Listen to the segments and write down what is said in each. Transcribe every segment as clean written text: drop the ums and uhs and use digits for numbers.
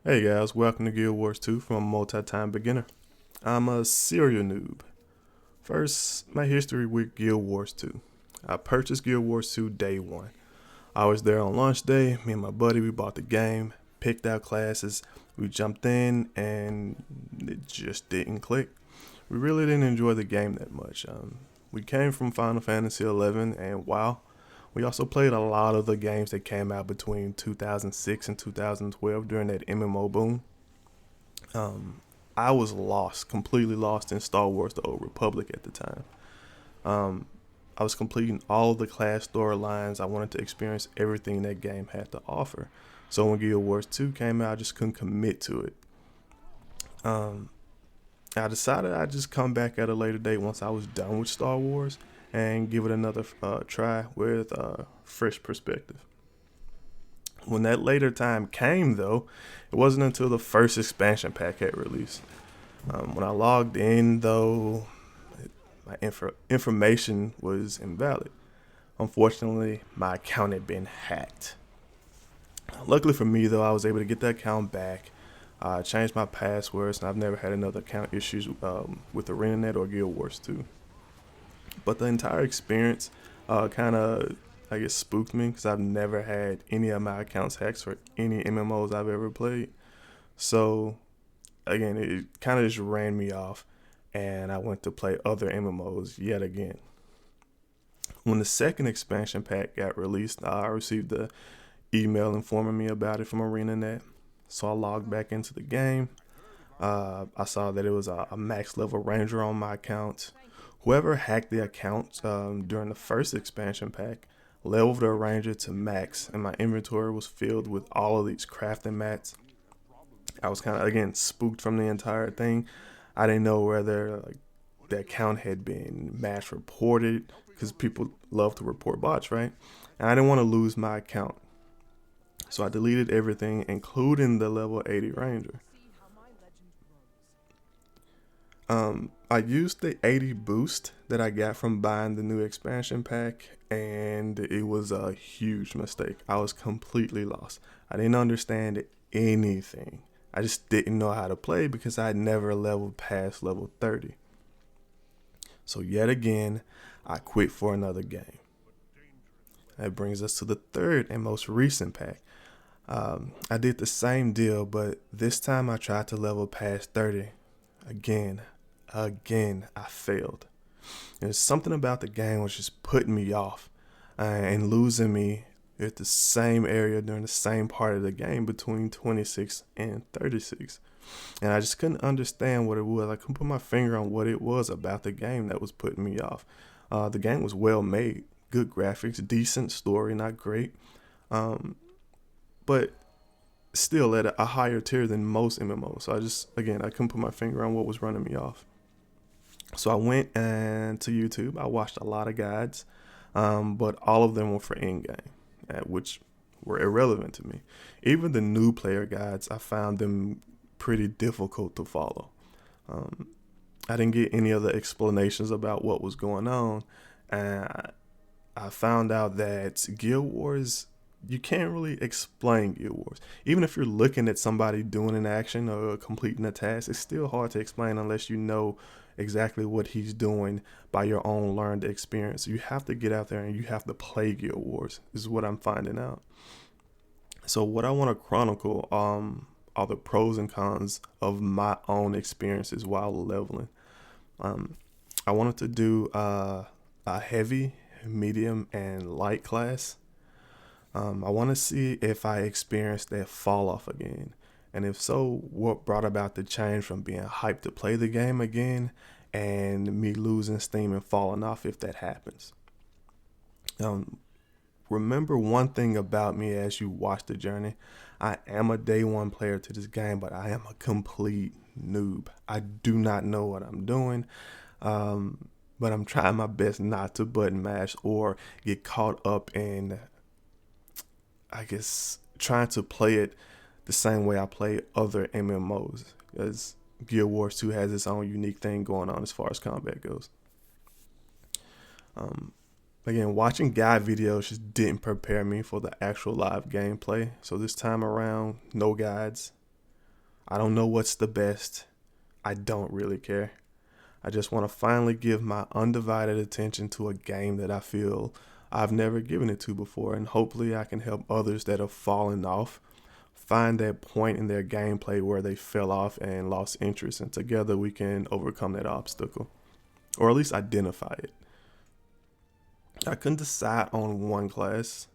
Hey guys, welcome to Guild Wars 2 from a multi-time beginner. I'm a serial noob. First, my history with Guild Wars 2. I purchased Guild Wars 2 day one. I was there on launch day, me and my buddy, we bought the game, picked out classes, we jumped in, and it just didn't click. We really didn't enjoy the game that much. We came from Final Fantasy 11 and WoW. We also played a lot of the games that came out between 2006 and 2012 during that MMO boom. Um, I was lost, completely lost in Star Wars: The Old Republic at the time. Um, I was completing all of the class storylines. I wanted to experience everything that game had to offer. So when Guild Wars 2 came out, I just couldn't commit to it. Um, I decided I'd just come back at a later date once I was done with Star Wars and give it another try with a fresh perspective. When that later time came, though, it wasn't until the first expansion pack had released. When I logged in, though, my information was invalid. Unfortunately, my account had been hacked. Luckily for me, though, I was able to get the account back. I changed my passwords, and I've never had another account issues with ArenaNet or Guild Wars 2. But the entire experience kind of, I guess, spooked me because I've never had any of my accounts hacked for any MMOs I've ever played. So again, it kind of just ran me off, and I went to play other MMOs yet again. When the second expansion pack got released, I received the email informing me about it from ArenaNet. So I logged back into the game. I saw that it was a max level ranger on my account. Whoever hacked the account during the first expansion pack leveled the ranger to max, and my inventory was filled with all of these crafting mats. I was kind of again spooked from the entire thing. I didn't know whether the account had been mass reported because people love to report bots, right? And I didn't want to lose my account, so I deleted everything, including the level 80 ranger. I used the 80 boost that I got from buying the new expansion pack, and it was a huge mistake. I was completely lost. I didn't understand anything. I just didn't know how to play because I had never leveled past level 30. So, yet again, I quit for another game. That brings us to the third and most recent pack. I did the same deal, but this time I tried to level past 30. Again, I failed. There's something about the game was just putting me off and losing me at the same area during the same part of the game between 26 and 36. And I just couldn't understand what it was. I couldn't put my finger on what it was about the game that was putting me off. The game was well made, good graphics, decent story, not great, but still at a higher tier than most MMOs. So I couldn't put my finger on what was running me off. So I went to YouTube. I watched a lot of guides, but all of them were for in-game, which were irrelevant to me. Even the new player guides, I found them pretty difficult to follow. Um, I didn't get any other explanations about what was going on, and I found out that Guild Wars, you can't really explain Guild Wars. Even if you're looking at somebody doing an action or completing a task, it's still hard to explain unless you know exactly what he's doing by your own learned experience. You have to get out there and you have to play Guild Wars, is what I'm finding out. So what I want to chronicle are the pros and cons of my own experiences while leveling. Um, I wanted to do a heavy, medium, and light class. I want to see if I experienced that fall off again. And if so, what brought about the change from being hyped to play the game again and me losing steam and falling off if that happens. Um, Remember one thing about me as you watch the journey. I am a day one player to this game, but I am a complete noob. I do not know what I'm doing. But I'm trying my best not to button mash or get caught up in, I guess, trying to play it the same way I play other MMOs. As Guild Wars 2 has its own unique thing going on as far as combat goes. Um, Again, watching guide videos just didn't prepare me for the actual live gameplay. So this time around, no guides. I don't know what's the best. I don't really care. I just want to finally give my undivided attention to a game that I feel I've never given it to before, and hopefully I can help others that have fallen off find that point in their gameplay where they fell off and lost interest, and together we can overcome that obstacle, or at least identify it. I couldn't decide on one class,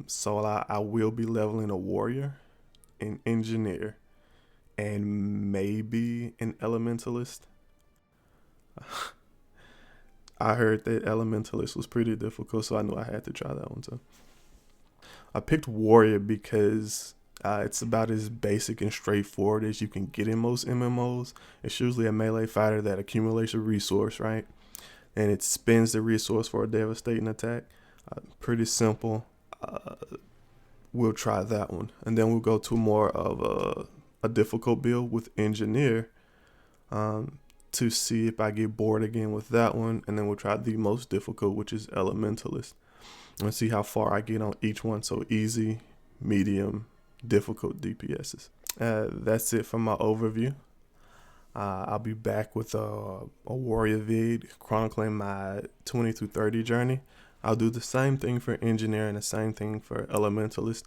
so I will be leveling a warrior, an engineer, and maybe an elementalist. I heard that elementalist was pretty difficult, so I knew I had to try that one too. I picked warrior because it's about as basic and straightforward as you can get in most MMOs. It's usually a melee fighter that accumulates a resource, right? And it spends the resource for a devastating attack. Pretty simple. We'll try that one. And then we'll go to more of a difficult build with engineer, to see if I get bored again with that one. And then we'll try the most difficult, which is elementalist, and see how far I get on each one. So easy, medium, difficult DPSs. That's it for my overview. I'll be back with a warrior vid chronicling my 20 to 30 journey. I'll do the same thing for engineer and the same thing for elementalist.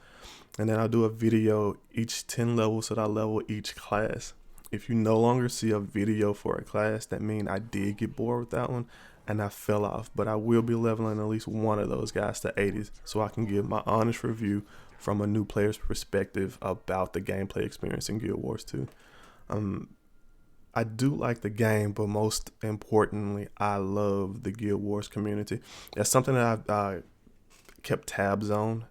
And then I'll do a video each 10 levels that I level each class. If you no longer see a video for a class, that means I did get bored with that one and I fell off. But I will be leveling at least one of those guys to 80s so I can give my honest review from a new player's perspective about the gameplay experience in Guild Wars 2. I do like the game, but most importantly, I love the Guild Wars community. That's something that I've kept tabs on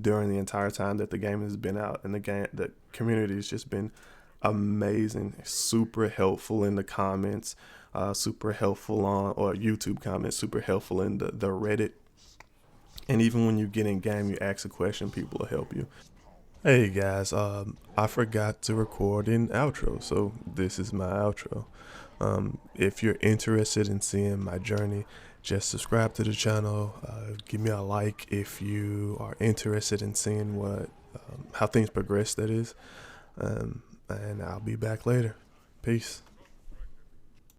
during the entire time that the game has been out, and the community has just been amazing, super helpful in the comments, super helpful on or YouTube comments, super helpful in the Reddit, and even when you get in game, you ask a question, people will help you. Hey guys, I forgot to record an outro, so this is my outro. If you're interested in seeing my journey, just subscribe to the channel. Give me a like if you are interested in seeing how things progress. That is, and I'll be back later. Peace.